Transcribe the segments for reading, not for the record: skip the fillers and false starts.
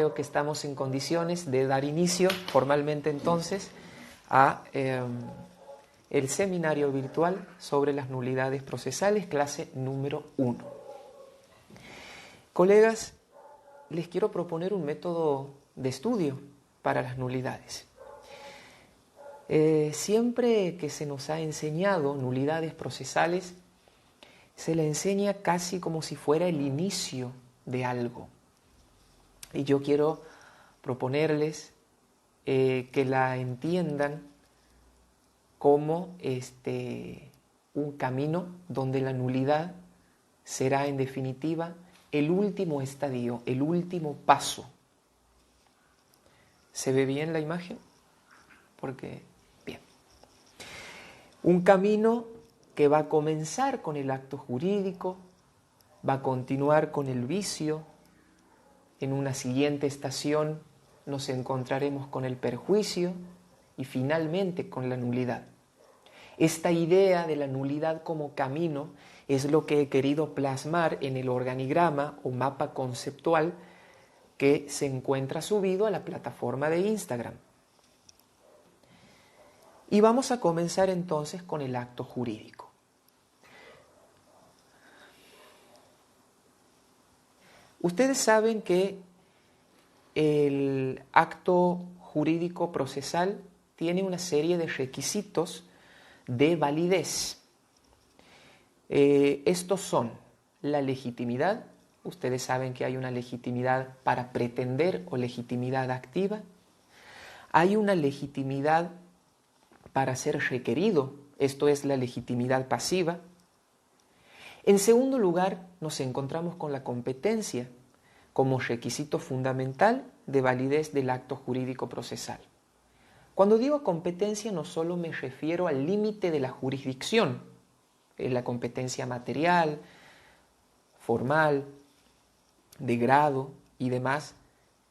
Creo que estamos en condiciones de dar inicio formalmente entonces a el seminario virtual sobre las nulidades procesales, clase número 1. Colegas, les quiero proponer un método de estudio para las nulidades. Siempre que se nos ha enseñado nulidades procesales, se le enseña casi como si fuera el inicio de algo. Y yo quiero proponerles que la entiendan como un camino donde la nulidad será en definitiva el último estadio, el último paso. ¿Se ve bien la imagen? Porque, bien. Un camino que va a comenzar con el acto jurídico, va a continuar con el vicio. En una siguiente estación nos encontraremos con el perjuicio y finalmente con la nulidad. Esta idea de la nulidad como camino es lo que he querido plasmar en el organigrama o mapa conceptual que se encuentra subido a la plataforma de Instagram. Y vamos a comenzar entonces con el acto jurídico. Ustedes saben que el acto jurídico procesal tiene una serie de requisitos de validez. Estos son la legitimidad. Ustedes saben que hay una legitimidad para pretender o legitimidad activa. Hay una legitimidad para ser requerido, esto es la legitimidad pasiva. En segundo lugar, nos encontramos con la competencia como requisito fundamental de validez del acto jurídico procesal. Cuando digo competencia, no solo me refiero al límite de la jurisdicción, la competencia material, formal, de grado y demás,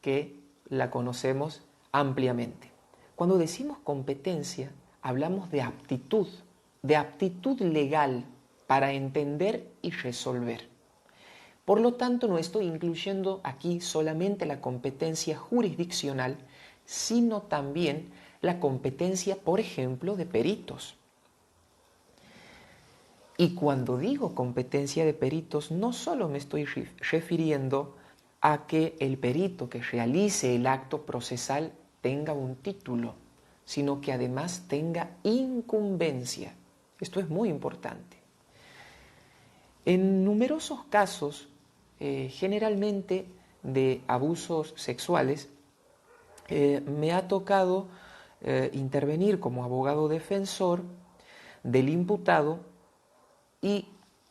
que la conocemos ampliamente. Cuando decimos competencia, hablamos de aptitud legal para entender y resolver. Por lo tanto, no estoy incluyendo aquí solamente la competencia jurisdiccional, sino también la competencia, por ejemplo, de peritos. Y cuando digo competencia de peritos, no solo me estoy refiriendo a que el perito que realice el acto procesal tenga un título, sino que además tenga incumbencia. Esto es muy importante. En numerosos casos, generalmente de abusos sexuales, me ha tocado intervenir como abogado defensor del imputado y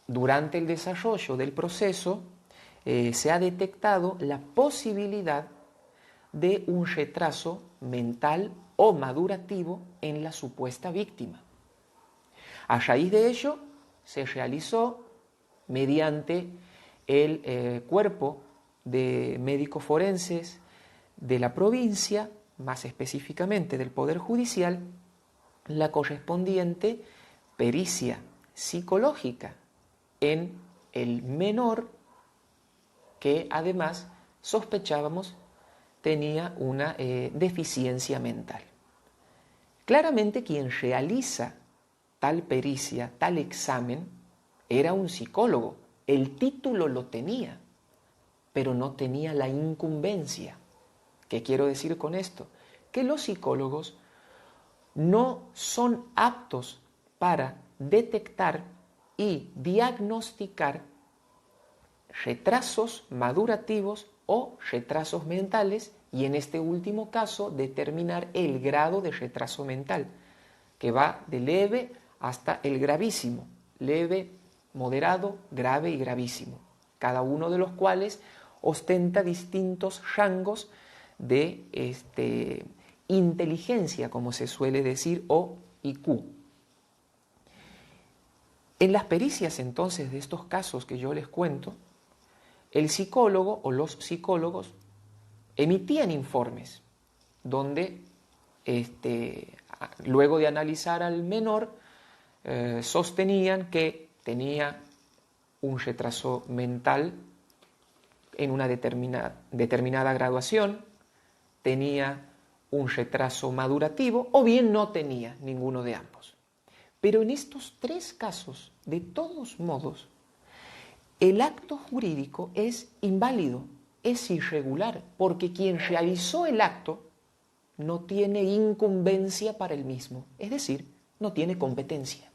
durante el desarrollo del proceso se ha detectado la posibilidad de un retraso mental o madurativo en la supuesta víctima. A raíz de ello, se realizó mediante el cuerpo de médicos forenses de la provincia, más específicamente del Poder Judicial, la correspondiente pericia psicológica en el menor que además sospechábamos tenía una deficiencia mental. Claramente quien realiza tal pericia, tal examen, era un psicólogo. El título lo tenía, pero no tenía la incumbencia. ¿Qué quiero decir con esto? Que los psicólogos no son aptos para detectar y diagnosticar retrasos madurativos o retrasos mentales y en este último caso determinar el grado de retraso mental, que va de leve hasta el gravísimo, leve, moderado, grave y gravísimo, cada uno de los cuales ostenta distintos rangos de inteligencia, como se suele decir, o IQ. En las pericias entonces de estos casos que yo les cuento, el psicólogo o los psicólogos emitían informes donde luego de analizar al menor sostenían que tenía un retraso mental en una determinada graduación, tenía un retraso madurativo o bien no tenía ninguno de ambos. Pero en estos tres casos, de todos modos, el acto jurídico es inválido, es irregular, porque quien realizó el acto no tiene incumbencia para el mismo, es decir, no tiene competencia.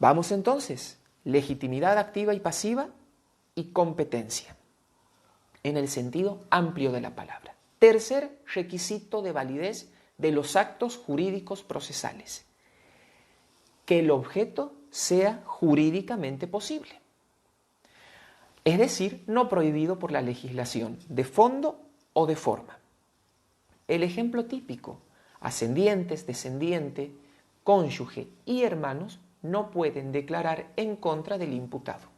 Vamos entonces, legitimidad activa y pasiva y competencia, en el sentido amplio de la palabra. Tercer requisito de validez de los actos jurídicos procesales: que el objeto sea jurídicamente posible. Es decir, no prohibido por la legislación, de fondo o de forma. El ejemplo típico: ascendientes, descendiente, cónyuge y hermanos no pueden declarar en contra del imputado.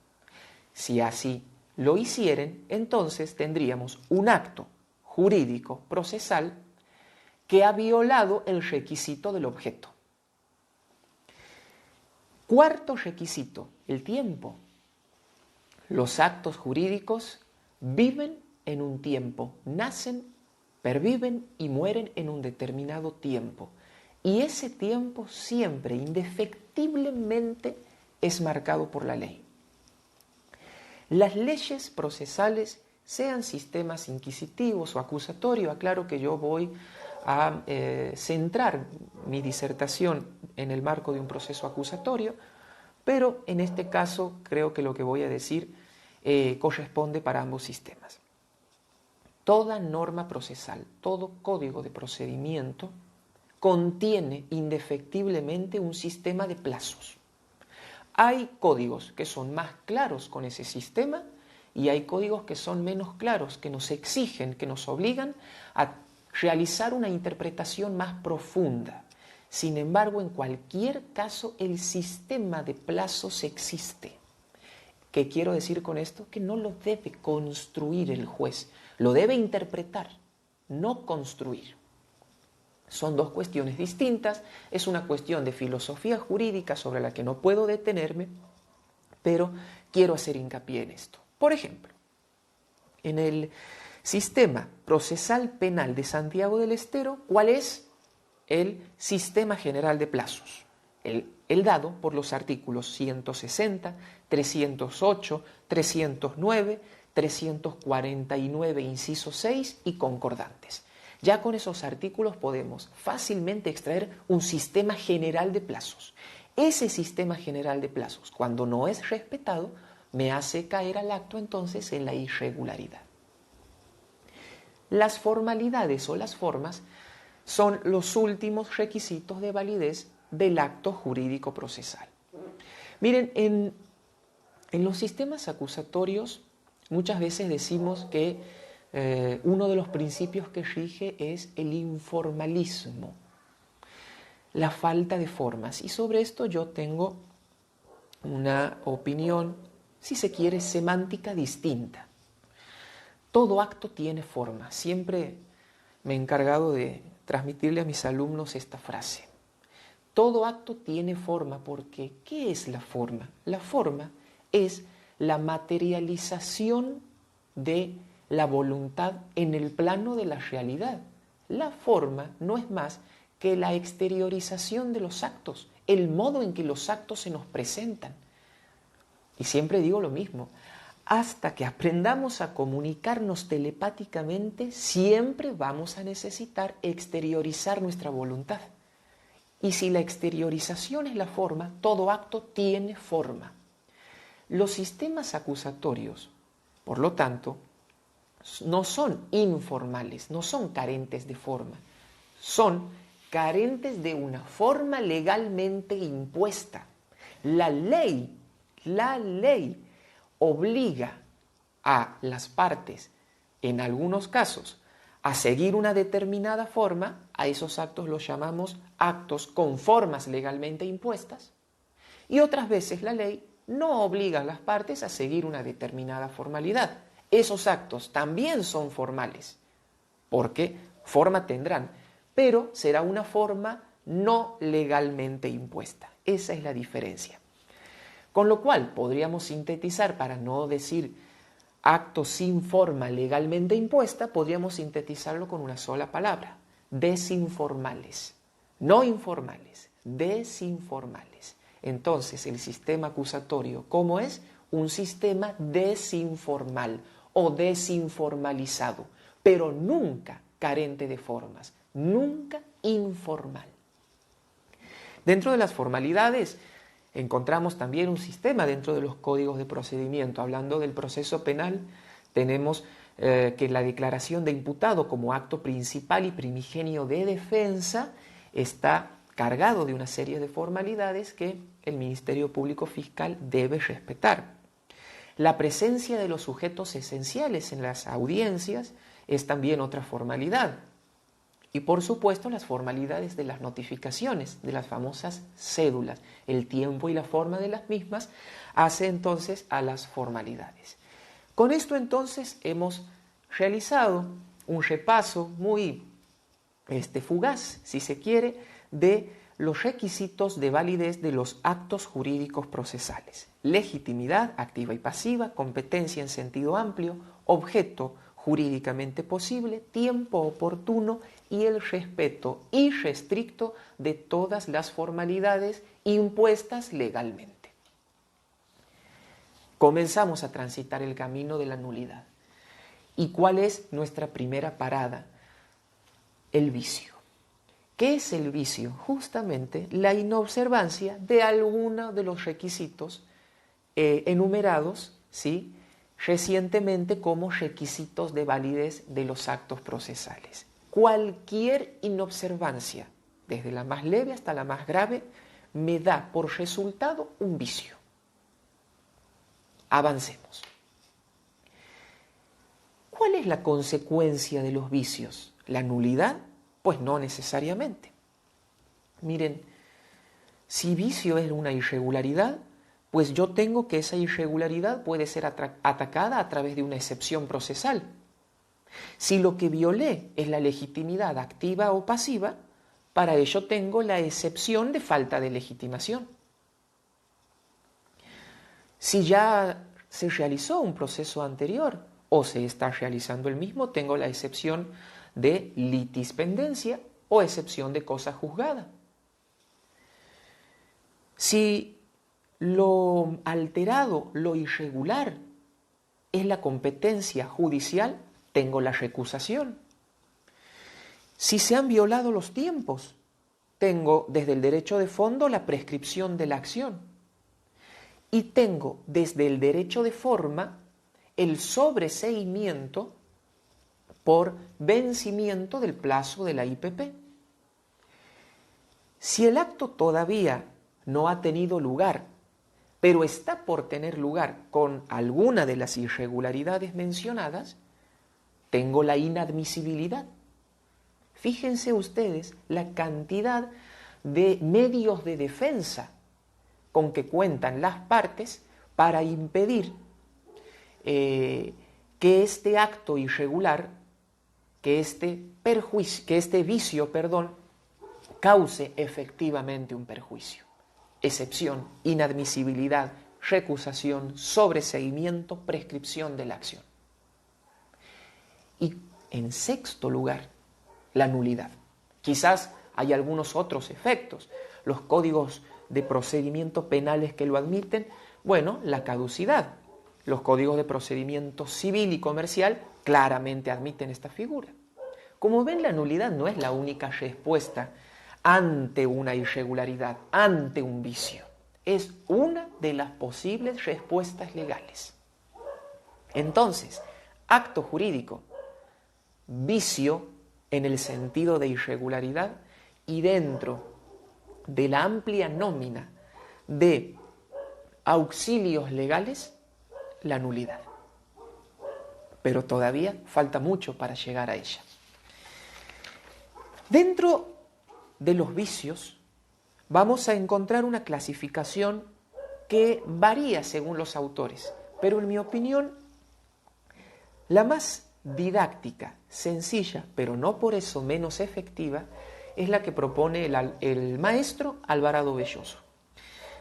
Si así lo hicieren, entonces tendríamos un acto jurídico procesal que ha violado el requisito del objeto. Cuarto requisito, el tiempo. Los actos jurídicos viven en un tiempo, nacen, perviven y mueren en un determinado tiempo. Y ese tiempo siempre, indefectiblemente, es marcado por la ley. Las leyes procesales, sean sistemas inquisitivos o acusatorios, aclaro que yo voy a centrar mi disertación en el marco de un proceso acusatorio, pero en este caso creo que lo que voy a decir corresponde para ambos sistemas. Toda norma procesal, todo código de procedimiento contiene indefectiblemente un sistema de plazos. Hay códigos que son más claros con ese sistema y hay códigos que son menos claros, que nos exigen, que nos obligan a realizar una interpretación más profunda. Sin embargo, en cualquier caso, el sistema de plazos existe. ¿Qué quiero decir con esto? Que no lo debe construir el juez, lo debe interpretar, no construir. Son dos cuestiones distintas, es una cuestión de filosofía jurídica sobre la que no puedo detenerme, pero quiero hacer hincapié en esto. Por ejemplo, en el sistema procesal penal de Santiago del Estero, ¿cuál es el sistema general de plazos? El dado por los artículos 160, 308, 309, 349, inciso 6 y concordantes. Ya con esos artículos podemos fácilmente extraer un sistema general de plazos. Ese sistema general de plazos, cuando no es respetado, me hace caer al acto entonces en la irregularidad. Las formalidades o las formas son los últimos requisitos de validez del acto jurídico procesal. Miren, en los sistemas acusatorios muchas veces decimos que uno de los principios que rige es el informalismo, la falta de formas. Y sobre esto yo tengo una opinión, si se quiere, semántica distinta. Todo acto tiene forma. Siempre me he encargado de transmitirle a mis alumnos esta frase. Todo acto tiene forma porque ¿qué es la forma? La forma es la materialización de la voluntad en el plano de la realidad. La forma no es más que la exteriorización de los actos, el modo en que los actos se nos presentan. Y siempre digo lo mismo, hasta que aprendamos a comunicarnos telepáticamente, siempre vamos a necesitar exteriorizar nuestra voluntad. Y si la exteriorización es la forma, todo acto tiene forma. Los sistemas acusatorios, por lo tanto, no son informales, no son carentes de forma, son carentes de una forma legalmente impuesta. La ley obliga a las partes, en algunos casos, a seguir una determinada forma. A esos actos los llamamos actos con formas legalmente impuestas, y otras veces la ley no obliga a las partes a seguir una determinada formalidad. Esos actos también son formales, porque forma tendrán, pero será una forma no legalmente impuesta. Esa es la diferencia. Con lo cual podríamos sintetizar, para no decir acto sin forma legalmente impuesta, podríamos sintetizarlo con una sola palabra: desinformales. No informales, desinformales. Entonces, el sistema acusatorio, ¿cómo es? Un sistema desinformal o desinformalizado, pero nunca carente de formas, nunca informal. Dentro de las formalidades encontramos también un sistema dentro de los códigos de procedimiento. Hablando del proceso penal, tenemos que la declaración de imputado como acto principal y primigenio de defensa está cargado de una serie de formalidades que el Ministerio Público Fiscal debe respetar. La presencia de los sujetos esenciales en las audiencias es también otra formalidad. Y por supuesto las formalidades de las notificaciones, de las famosas cédulas. El tiempo y la forma de las mismas hace entonces a las formalidades. Con esto entonces hemos realizado un repaso muy fugaz, si se quiere, de los requisitos de validez de los actos jurídicos procesales: legitimidad activa y pasiva, competencia en sentido amplio, objeto jurídicamente posible, tiempo oportuno y el respeto irrestricto de todas las formalidades impuestas legalmente. Comenzamos a transitar el camino de la nulidad. ¿Y cuál es nuestra primera parada? El vicio. ¿Qué es el vicio? Justamente la inobservancia de alguno de los requisitos enumerados, ¿sí?, recientemente como requisitos de validez de los actos procesales. Cualquier inobservancia, desde la más leve hasta la más grave, me da por resultado un vicio. Avancemos. ¿Cuál es la consecuencia de los vicios? ¿La nulidad? Pues no necesariamente. Miren, si vicio es una irregularidad, pues yo tengo que esa irregularidad puede ser atacada a través de una excepción procesal. Si lo que violé es la legitimidad activa o pasiva, para ello tengo la excepción de falta de legitimación. Si ya se realizó un proceso anterior o se está realizando el mismo, tengo la excepción de litispendencia o excepción de cosa juzgada. Si lo alterado, lo irregular, es la competencia judicial, tengo la recusación. Si se han violado los tiempos, tengo desde el derecho de fondo la prescripción de la acción. Y tengo desde el derecho de forma el sobreseimiento por vencimiento del plazo de la IPP. Si el acto todavía no ha tenido lugar, pero está por tener lugar con alguna de las irregularidades mencionadas, tengo la inadmisibilidad. Fíjense ustedes la cantidad de medios de defensa con que cuentan las partes para impedir que este acto irregular, que este vicio, cause efectivamente un perjuicio. Excepción, inadmisibilidad, recusación, sobreseimiento, prescripción de la acción. Y en sexto lugar, la nulidad. Quizás hay algunos otros efectos. Los códigos de procedimiento penales que lo admiten, bueno, la caducidad. Los códigos de procedimiento civil y comercial claramente admiten esta figura. Como ven, la nulidad no es la única respuesta ante una irregularidad, ante un vicio. Es una de las posibles respuestas legales. Entonces, acto jurídico, vicio en el sentido de irregularidad y dentro de la amplia nómina de auxilios legales, la nulidad. Pero todavía falta mucho para llegar a ella. Dentro de los vicios vamos a encontrar una clasificación que varía según los autores, pero en mi opinión la más didáctica, sencilla, pero no por eso menos efectiva, es la que propone el maestro Alvarado Belloso.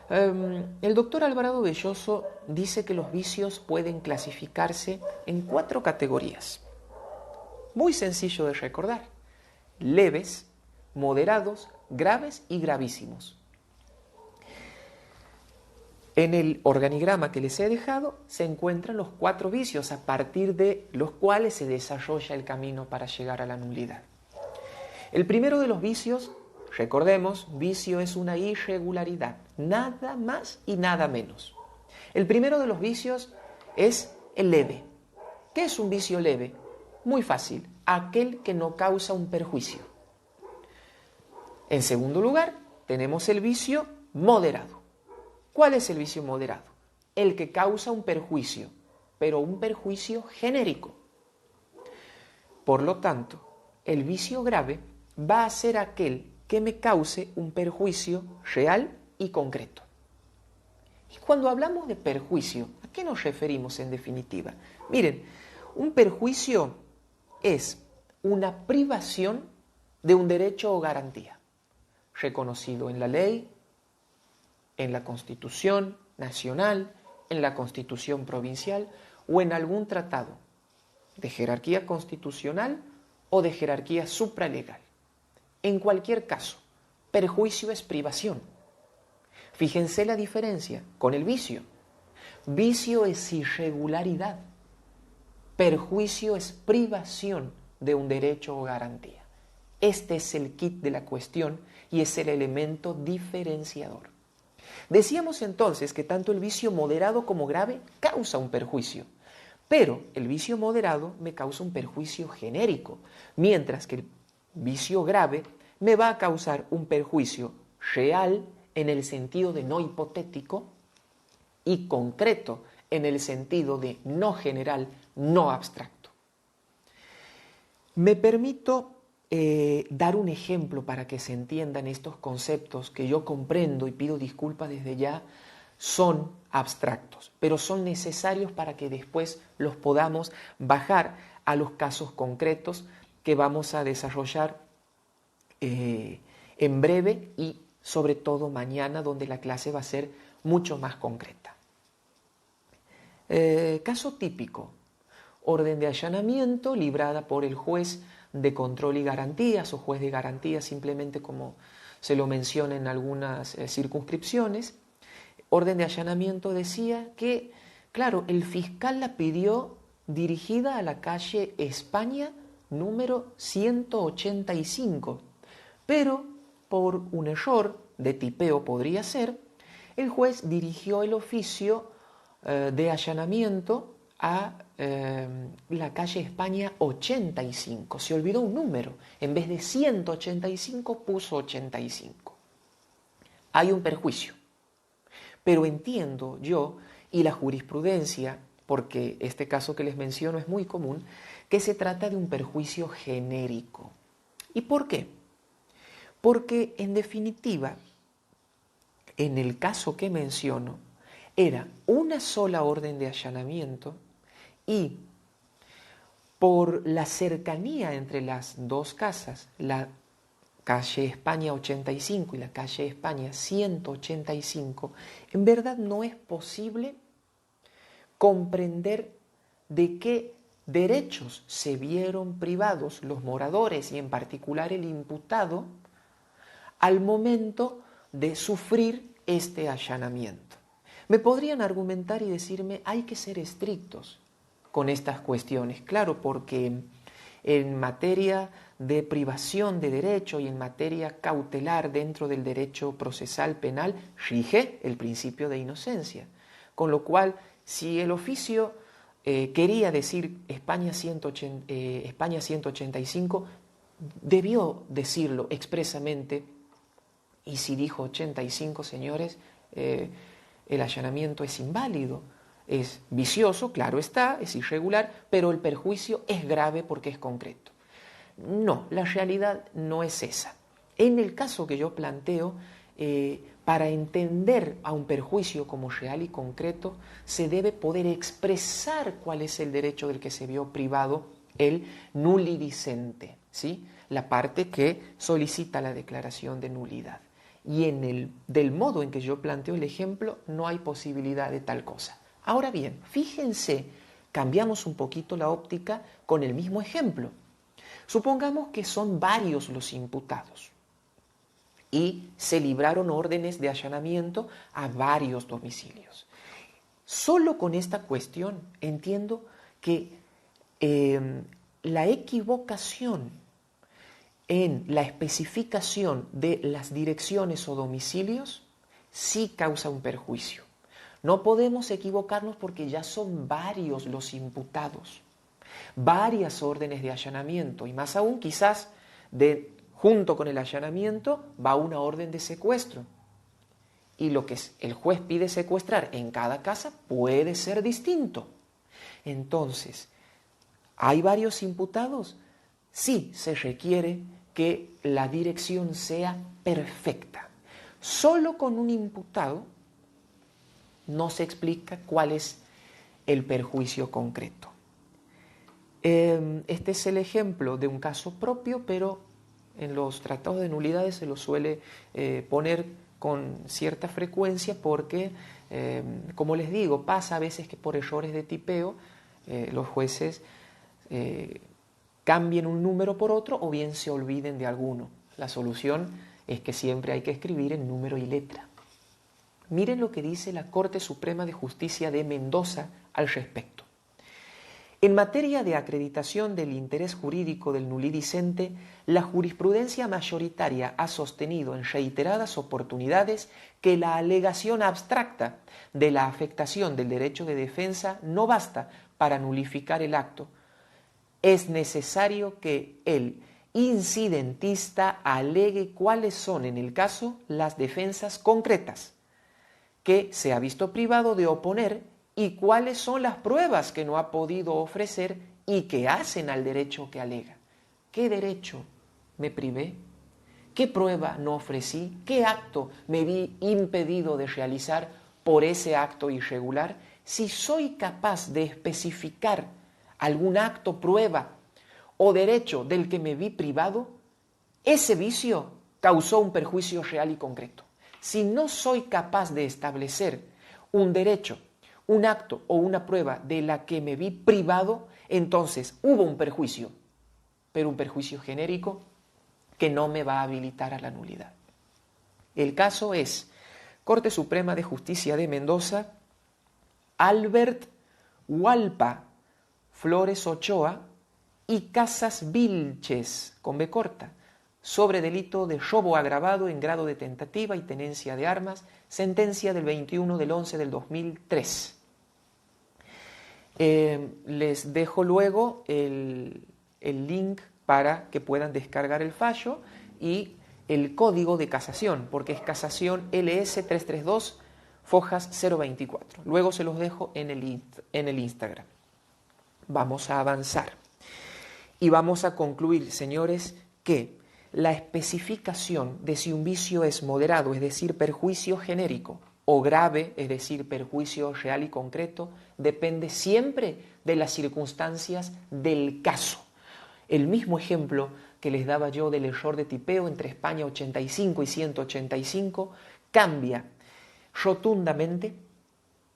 El doctor Alvarado Belloso dice que los vicios pueden clasificarse en 4 categorías. Muy sencillo de recordar: leves, moderados, graves y gravísimos. En el organigrama que les he dejado se encuentran los 4 vicios a partir de los cuales se desarrolla el camino para llegar a la nulidad. El primero de los vicios, recordemos, vicio es una irregularidad, nada más y nada menos. El primero de los vicios es el leve. ¿Qué es un vicio leve? Muy fácil, aquel que no causa un perjuicio. En segundo lugar, tenemos el vicio moderado. ¿Cuál es el vicio moderado? El que causa un perjuicio, pero un perjuicio genérico. Por lo tanto, el vicio grave va a ser aquel que me cause un perjuicio real y concreto. Y cuando hablamos de perjuicio, ¿a qué nos referimos en definitiva? Miren, un perjuicio es una privación de un derecho o garantía, reconocido en la ley, en la Constitución nacional, en la Constitución provincial o en algún tratado de jerarquía constitucional o de jerarquía supralegal. En cualquier caso, perjuicio es privación. Fíjense la diferencia con el vicio. Vicio es irregularidad. Perjuicio es privación de un derecho o garantía. Este es el kit de la cuestión y es el elemento diferenciador. Decíamos entonces que tanto el vicio moderado como grave causa un perjuicio, pero el vicio moderado me causa un perjuicio genérico, mientras que el vicio grave me va a causar un perjuicio real en el sentido de no hipotético y concreto en el sentido de no general, no abstracto. Me permito dar un ejemplo para que se entiendan estos conceptos que yo comprendo y pido disculpas desde ya, son abstractos, pero son necesarios para que después los podamos bajar a los casos concretos que vamos a desarrollar en breve y sobre todo mañana, donde la clase va a ser mucho más concreta. Caso típico: orden de allanamiento librada por el juez de control y garantías o juez de garantías, simplemente como se lo menciona en algunas circunscripciones. Orden de allanamiento decía que, claro, el fiscal la pidió dirigida a la calle España número 185, pero por un error de tipeo podría ser, el juez dirigió el oficio de allanamiento a la calle España 85. Se olvidó un número. En vez de 185 puso 85. Hay un perjuicio. Pero entiendo yo, y la jurisprudencia, porque este caso que les menciono es muy común, que se trata de un perjuicio genérico. ¿Y por qué? Porque, en definitiva, en el caso que menciono, era una sola orden de allanamiento y por la cercanía entre las dos casas, la calle España 85 y la calle España 185, en verdad no es posible comprender de qué derechos se vieron privados los moradores y en particular el imputado al momento de sufrir este allanamiento. Me podrían argumentar y decirme, hay que ser estrictos con estas cuestiones, claro, porque en materia de privación de derecho y en materia cautelar dentro del derecho procesal penal rige el principio de inocencia, con lo cual si el oficio quería decir España 185, debió decirlo expresamente, y si dijo 85, señores, el allanamiento es inválido, es vicioso, claro está, es irregular, pero el perjuicio es grave porque es concreto. No, la realidad no es esa. En el caso que yo planteo, para entender a un perjuicio como real y concreto, se debe poder expresar cuál es el derecho del que se vio privado el nulidicente, ¿sí? La parte que solicita la declaración de nulidad. y del modo en que yo planteo el ejemplo no hay posibilidad de tal cosa. Ahora bien, fíjense, cambiamos un poquito la óptica con el mismo ejemplo. Supongamos que son varios los imputados y se libraron órdenes de allanamiento a varios domicilios. Solo con esta cuestión entiendo que la equivocación en la especificación de las direcciones o domicilios sí causa un perjuicio. No podemos equivocarnos porque ya son varios los imputados, varias órdenes de allanamiento y más aún quizás junto con el allanamiento va una orden de secuestro. Y lo que el juez pide secuestrar en cada casa puede ser distinto. Entonces, ¿hay varios imputados? Sí, se requiere que la dirección sea perfecta. Solo con un imputado no se explica cuál es el perjuicio concreto. Este es el ejemplo de un caso propio, pero en los tratados de nulidades se lo suele poner con cierta frecuencia porque, como les digo, pasa a veces que por errores de tipeo los jueces cambien un número por otro o bien se olviden de alguno. La solución es que siempre hay que escribir en número y letra. Miren lo que dice la Corte Suprema de Justicia de Mendoza al respecto. En materia de acreditación del interés jurídico del nulidicente, la jurisprudencia mayoritaria ha sostenido en reiteradas oportunidades que la alegación abstracta de la afectación del derecho de defensa no basta para nulificar el acto. Es necesario que el incidentista alegue cuáles son en el caso las defensas concretas que se ha visto privado de oponer y cuáles son las pruebas que no ha podido ofrecer y que hacen al derecho que alega. ¿Qué derecho me privé? ¿Qué prueba no ofrecí? ¿Qué acto me vi impedido de realizar por ese acto irregular? Si soy capaz de especificar algún acto, prueba o derecho del que me vi privado, ese vicio causó un perjuicio real y concreto. Si no soy capaz de establecer un derecho, un acto o una prueba de la que me vi privado, entonces hubo un perjuicio, pero un perjuicio genérico que no me va a habilitar a la nulidad. El caso es Corte Suprema de Justicia de Mendoza, Albert Hualpa Flores Ochoa y Casas Vilches, con B corta, sobre delito de robo agravado en grado de tentativa y tenencia de armas, sentencia del 21 del 11 del 2003. Les dejo luego el link para que puedan descargar el fallo y el código de casación, porque es casación LS332 Fojas 024. Luego se los dejo en el Instagram. Vamos a avanzar y vamos a concluir, señores, que la especificación de si un vicio es moderado, es decir, perjuicio genérico, o grave, es decir, perjuicio real y concreto, depende siempre de las circunstancias del caso. El mismo ejemplo que les daba yo del error de tipeo entre España 85 y 185 cambia rotundamente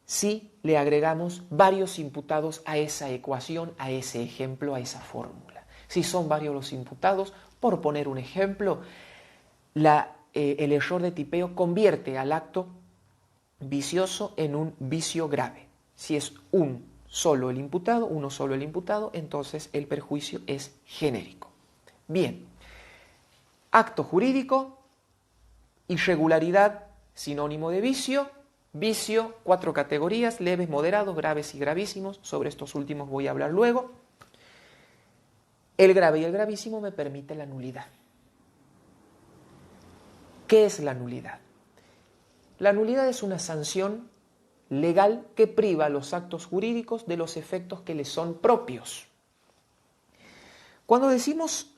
si le agregamos varios imputados a esa ecuación, a ese ejemplo, a esa fórmula. Si son varios los imputados, por poner un ejemplo, el error de tipeo convierte al acto vicioso en un vicio grave. Si es uno solo el imputado, entonces el perjuicio es genérico. Bien, acto jurídico, irregularidad, sinónimo de vicio. Vicio, 4 categorías: leves, moderados, graves y gravísimos. Sobre estos últimos voy a hablar luego. El grave y el gravísimo me permite la nulidad. ¿Qué es la nulidad? La nulidad es una sanción legal que priva a los actos jurídicos de los efectos que les son propios. Cuando decimos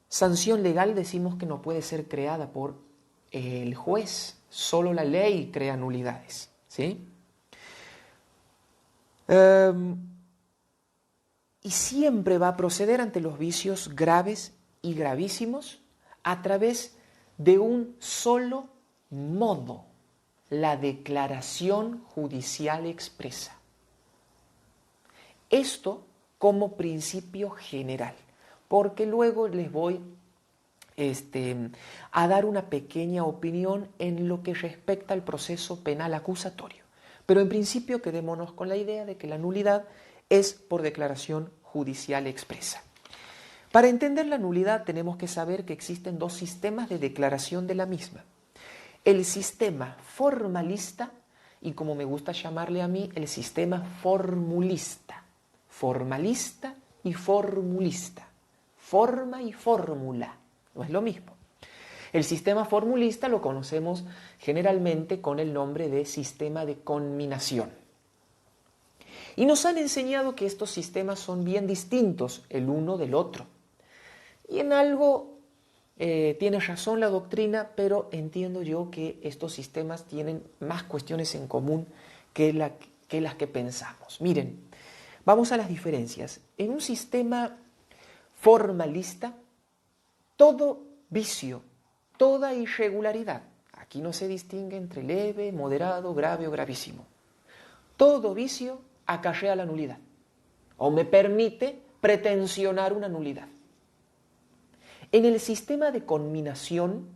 sanción legal, decimos que no puede ser creada por el juez. Solo la ley crea nulidades, ¿sí? Y siempre va a proceder ante los vicios graves y gravísimos a través de un solo modo la declaración judicial expresa. Esto como principio general, porque luego les voy a dar una pequeña opinión en lo que respecta al proceso penal acusatorio. Pero en principio quedémonos con la idea de que la nulidad es por declaración judicial expresa. Para entender la nulidad tenemos que saber que existen dos sistemas de declaración de la misma. El sistema formalista y, como me gusta llamarle a mí, el sistema formulista. Formalista y formulista. Forma y fórmula. No es lo mismo. El sistema formulista lo conocemos generalmente con el nombre de sistema de conminación. Y nos han enseñado que estos sistemas son bien distintos el uno del otro. Y en algo tiene razón la doctrina, pero entiendo yo que estos sistemas tienen más cuestiones en común que las que pensamos. Miren, vamos a las diferencias. En un sistema formalista, todo vicio, toda irregularidad, aquí no se distingue entre leve, moderado, grave o gravísimo. Todo vicio acarrea la nulidad o me permite pretensionar una nulidad. En el sistema de conminación,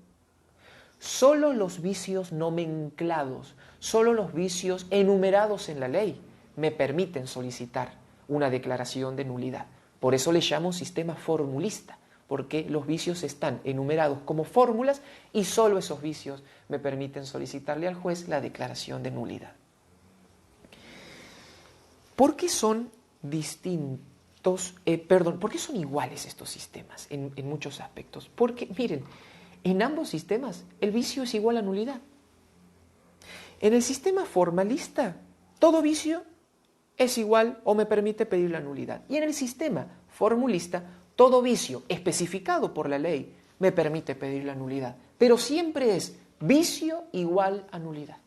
solo los vicios nomenclados, solo los vicios enumerados en la ley me permiten solicitar una declaración de nulidad. Por eso le llamo sistema formulista, porque los vicios están enumerados como fórmulas y solo esos vicios me permiten solicitarle al juez la declaración de nulidad. ¿Por qué son ¿por qué son iguales estos sistemas en muchos aspectos? Porque, miren, en ambos sistemas el vicio es igual a nulidad. En el sistema formalista, todo vicio es igual o me permite pedir la nulidad. Y en el sistema formulista, todo vicio especificado por la ley me permite pedir la nulidad. Pero siempre es vicio igual a nulidad.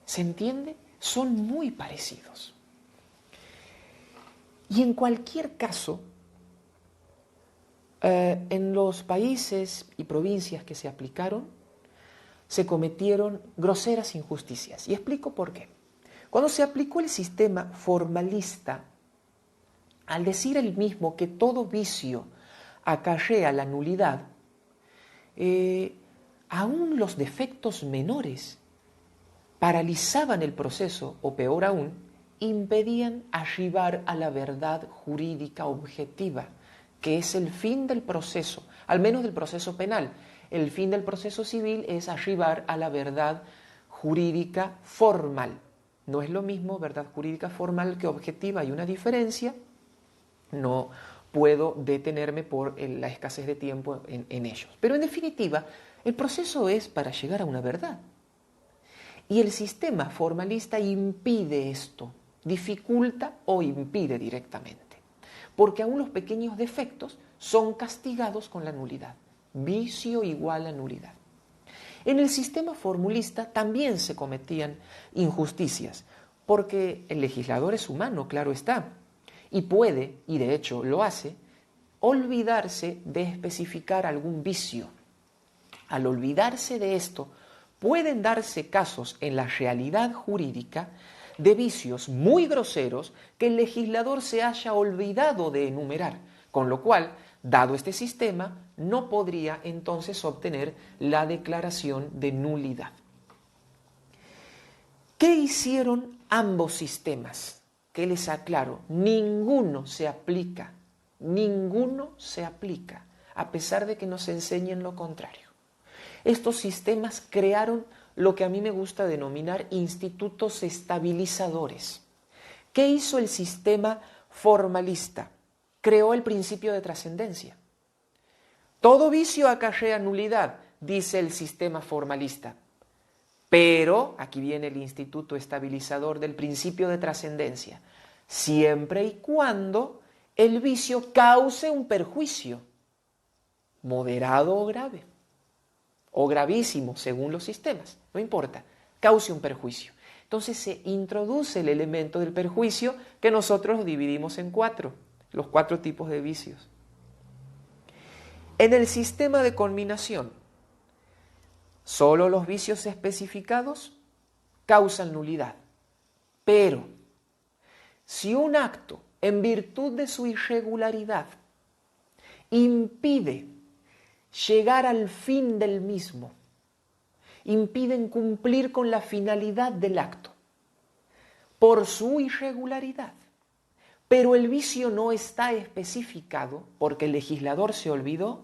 ¿Se entiende? Son muy parecidos. Y en cualquier caso, en los países y provincias que se aplicaron, se cometieron groseras injusticias. Y explico por qué. Cuando se aplicó el sistema formalista, al decir el mismo que todo vicio acarrea la nulidad, aún los defectos menores paralizaban el proceso, o peor aún, impedían arribar a la verdad jurídica objetiva, que es el fin del proceso, al menos del proceso penal. El fin del proceso civil es arribar a la verdad jurídica formal. No es lo mismo verdad jurídica formal que objetiva, hay una diferencia. No puedo detenerme por la escasez de tiempo en ellos. Pero en definitiva, el proceso es para llegar a una verdad. Y el sistema formalista impide esto, dificulta o impide directamente, porque aún los pequeños defectos son castigados con la nulidad. Vicio igual a nulidad. En el sistema formulista también se cometían injusticias, porque el legislador es humano, claro está, y puede, y de hecho lo hace, olvidarse de especificar algún vicio. Al olvidarse de esto, pueden darse casos en la realidad jurídica de vicios muy groseros que el legislador se haya olvidado de enumerar, con lo cual, dado este sistema, no podría entonces obtener la declaración de nulidad. ¿Qué hicieron ambos sistemas? Que les aclaro, ninguno se aplica, a pesar de que nos enseñen lo contrario. Estos sistemas crearon lo que a mí me gusta denominar institutos estabilizadores. ¿Qué hizo el sistema formalista? Creó el principio de trascendencia. Todo vicio acarrea nulidad, dice el sistema formalista. Pero, aquí viene el instituto estabilizador del principio de trascendencia, siempre y cuando el vicio cause un perjuicio, moderado o grave, o gravísimo según los sistemas, no importa, cause un perjuicio. Entonces se introduce el elemento del perjuicio que nosotros dividimos en los 4 tipos de vicios. En el sistema de conminación, Solo los vicios especificados causan nulidad. Pero si un acto, en virtud de su irregularidad, impide llegar al fin del mismo, impiden cumplir con la finalidad del acto, por su irregularidad, pero el vicio no está especificado porque el legislador se olvidó,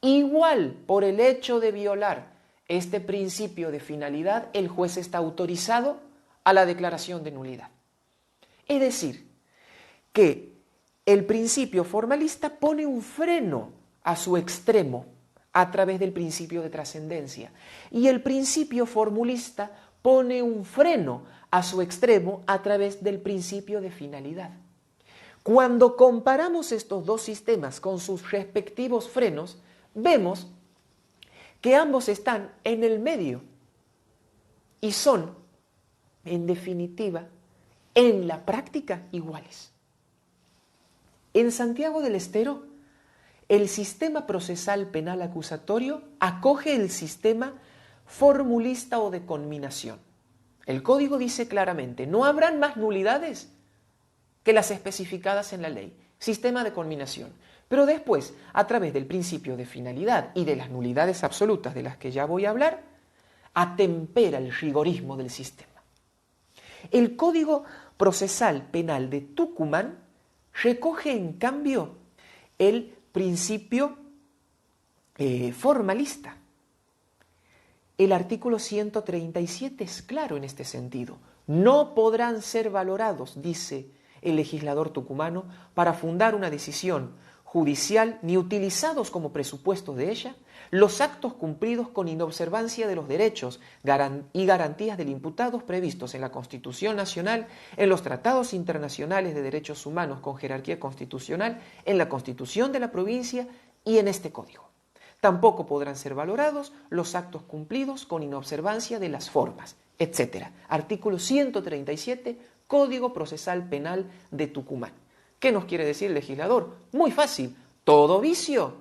igual por el hecho de violar este principio de finalidad, el juez está autorizado a la declaración de nulidad. Es decir, que el principio formalista pone un freno a su extremo a través del principio de trascendencia y el principio formulista pone un freno a su extremo a través del principio de finalidad. Cuando comparamos estos dos sistemas con sus respectivos frenos, vemos que ambos están en el medio y son, en definitiva, en la práctica iguales. En Santiago del Estero, el sistema procesal penal acusatorio acoge el sistema formulista o de conminación. El código dice claramente, no habrán más nulidades que las especificadas en la ley, sistema de conminación. Pero después, a través del principio de finalidad y de las nulidades absolutas de las que ya voy a hablar, atempera el rigorismo del sistema. El Código Procesal Penal de Tucumán recoge, en cambio, el principio formalista. El artículo 137 es claro en este sentido. No podrán ser valorados, dice el legislador tucumano, para fundar una decisión judicial ni utilizados como presupuesto de ella los actos cumplidos con inobservancia de los derechos y garantías del imputado previstos en la Constitución Nacional, en los tratados internacionales de derechos humanos con jerarquía constitucional, en la Constitución de la provincia y en este código. Tampoco podrán ser valorados los actos cumplidos con inobservancia de las formas, etc. Artículo 137, Código Procesal Penal de Tucumán. ¿Qué nos quiere decir el legislador? Muy fácil, todo vicio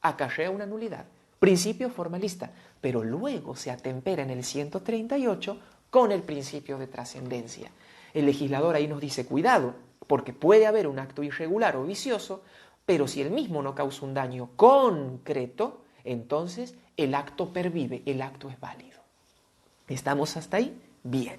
acarrea una nulidad, principio formalista, pero luego se atempera en el 138 con el principio de trascendencia. El legislador ahí nos dice, cuidado, porque puede haber un acto irregular o vicioso, pero si el mismo no causa un daño concreto, entonces el acto pervive, el acto es válido. ¿Estamos hasta ahí? Bien.